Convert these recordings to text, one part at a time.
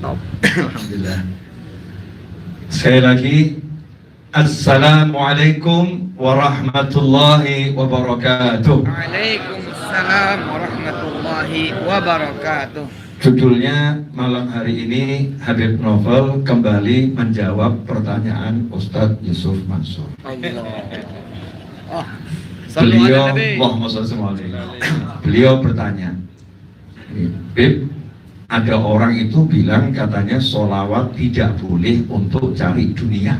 Alhamdulillah. Sekali lagi, Assalamualaikum warahmatullahi wabarakatuh. Waalaikumsalam warahmatullahi wabarakatuh. Judulnya malam hari ini Habib Novel kembali menjawab pertanyaan Ustadz Yusuf Mansur. Beliau bertanya, Bib, ada orang itu bilang katanya sholawat tidak boleh untuk cari dunia.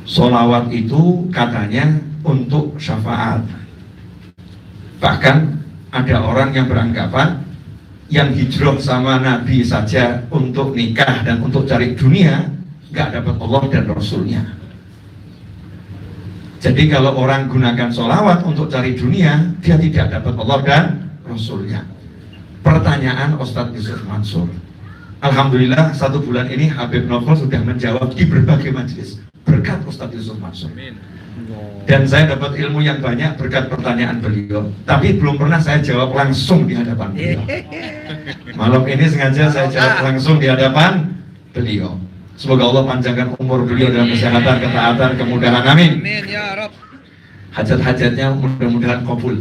Sholawat itu katanya untuk syafaat. Bahkan ada orang yang beranggapan yang hijrah sama Nabi saja untuk nikah dan untuk cari dunia nggak dapat Allah dan Rasulnya. Jadi kalau orang gunakan sholawat untuk cari dunia, dia tidak dapat Allah dan Rasulnya. Pertanyaan Ustadz Yusuf Mansur. Alhamdulillah 1 bulan ini Habib Novel sudah menjawab di berbagai majelis berkat Ustadz Yusuf Mansur. Dan saya dapat ilmu yang banyak berkat pertanyaan beliau. Tapi belum pernah saya jawab langsung di hadapan beliau. Malam ini sengaja saya jawab langsung di hadapan beliau. Semoga Allah panjangkan umur beliau dalam kesehatan, ketaatan, kemudahan. Amin. Amin ya Rabb. Hajat-hajatnya mudah-mudahan kabul.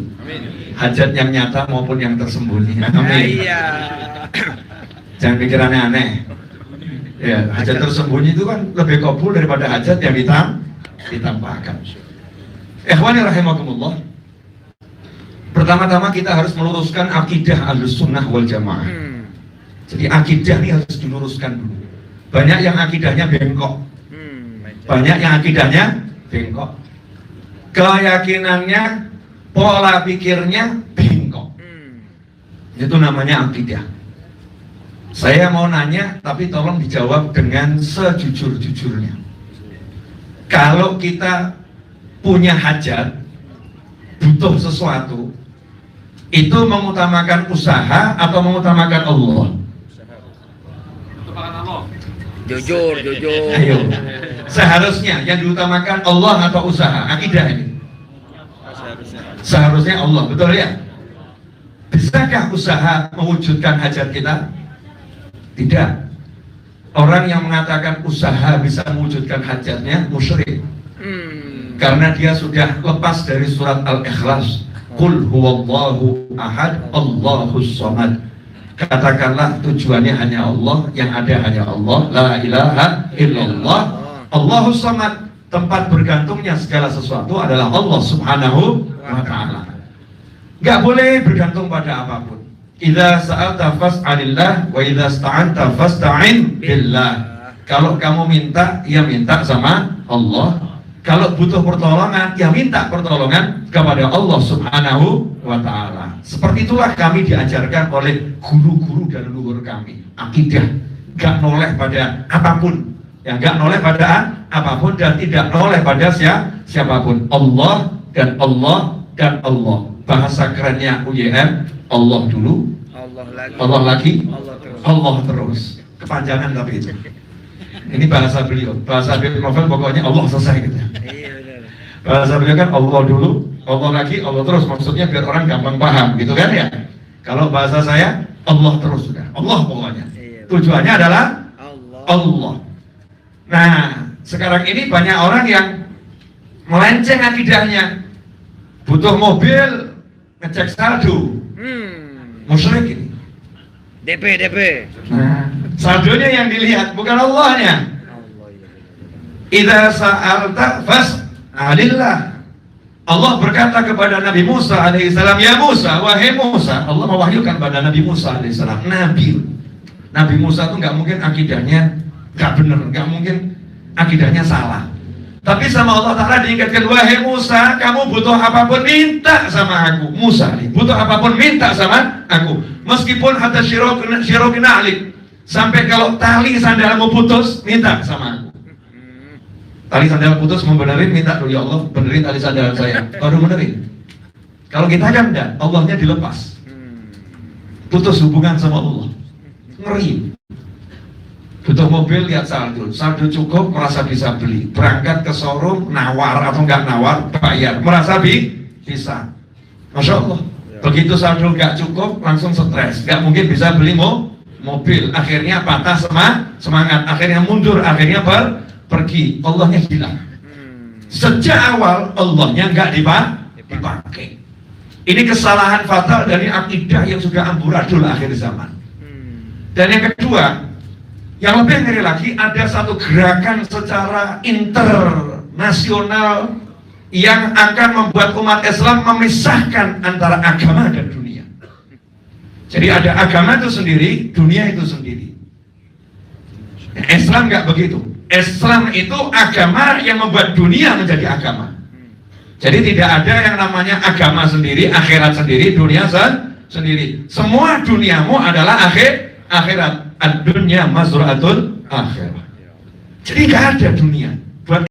Hajat yang nyata maupun yang tersembunyi. Amin. Jangan pikirannya aneh. Ya, hajat tersembunyi itu kan lebih kabul daripada hajat yang ditampakkan. Ikhwani rahimakumullah. Pertama-tama kita harus meluruskan akidah Ahlus-Sunnah wal Jamaah. Jadi akidah ini harus diluruskan dulu. Banyak yang akidahnya bengkok. Banyak yang akidahnya bengkok. Keyakinannya, pola pikirnya bengkok. Itu namanya akidah. Saya mau nanya, tapi tolong dijawab dengan sejujur-jujurnya. Kalau kita punya hajat, butuh sesuatu, itu mengutamakan usaha atau mengutamakan Allah? Jujur. Ayo. Seharusnya yang diutamakan Allah atau usaha? Akidah ini. Seharusnya Allah, betul ya? Bisakah usaha mewujudkan hajat kita? Tidak. Orang yang mengatakan usaha bisa mewujudkan hajatnya musyrik. Karena dia sudah lepas dari surat Al-Ikhlas. Qul huwallahu ahad, Allahus samad. Katakanlah tujuannya hanya Allah, yang ada hanya Allah, la ilaha illallah, Allahus samad. Tempat bergantungnya segala sesuatu adalah Allah subhanahu wa ta'ala. Gak boleh bergantung pada apapun. Idza sa'alta fas'alillah wa idza sta'anta fasta'in billah. Kalau kamu minta, ya minta sama Allah. Kalau butuh pertolongan, ya minta pertolongan kepada Allah subhanahu wa ta'ala. Seperti itulah kami diajarkan oleh guru-guru dan leluhur kami. Akidah, gak noleh pada apapun. Ya, gak noleh pada apapun dan tidak noleh pada siapapun. Allah dan Allah dan Allah. Bahasa kerennya UYM, Allah dulu, Allah lagi, Allah terus. Kepanjangan tapi itu. Ini bahasa beliau. Bahasa Habib Novel pokoknya Allah selesai gitu. Bahasa beliau kan Allah dulu, Allah lagi, Allah terus. Maksudnya biar orang gampang paham gitu kan ya. Kalau bahasa saya Allah terus sudah. Allah pokoknya. Tujuannya adalah Allah. Nah, sekarang ini banyak orang yang melenceng akidahnya. Butuh mobil, ngecek saldo. Musyrik ini. DP. Nah, saldonya yang dilihat bukan Allahnya. Idza sa'alta fas'alillah. Allah berkata kepada Nabi Musa alaihissalam, ya Musa, wahai Musa. Allah mewahyukan pada Nabi Musa alaihissalam, Nabi Musa itu nggak mungkin akidahnya nggak benar, nggak mungkin akidahnya salah. Tapi sama Allah Ta'ala diingatkan, wahai Musa, kamu butuh apapun minta sama aku. Musa nih, butuh apapun minta sama aku. Meskipun hatta syirokina alik, sampai kalau tali sandalmu putus, minta sama aku. Tali sandal putus, mau benerin, minta dulu, ya Allah, benerin tali sandal saya. Baru benerin. Kalau kita kan enggak, Allahnya dilepas. Putus hubungan sama Allah. Ngeri. Butuh mobil, lihat saldo cukup, merasa bisa beli. Berangkat ke showroom, nawar atau enggak nawar, bayar, merasa bisa. Masya Allah. Begitu saldo enggak cukup, langsung stres, enggak mungkin bisa beli mobil, akhirnya patah semangat, akhirnya mundur, akhirnya pergi, Allahnya hilang. Sejak awal Allahnya nggak dipakai. Ini kesalahan fatal dari akidah yang sudah amburadul akhir zaman. Dan yang kedua, yang lebih ngeri lagi, ada satu gerakan secara internasional yang akan membuat umat Islam memisahkan antara agama dan dunia. Jadi ada agama itu sendiri, dunia itu sendiri. Islam nggak begitu. Islam itu agama yang membuat dunia menjadi agama. Jadi tidak ada yang namanya agama sendiri, akhirat sendiri, dunia sendiri. Semua duniamu adalah akhirat. Ad-dunya mazra'atul akhirat. Jadi nggak ada dunia.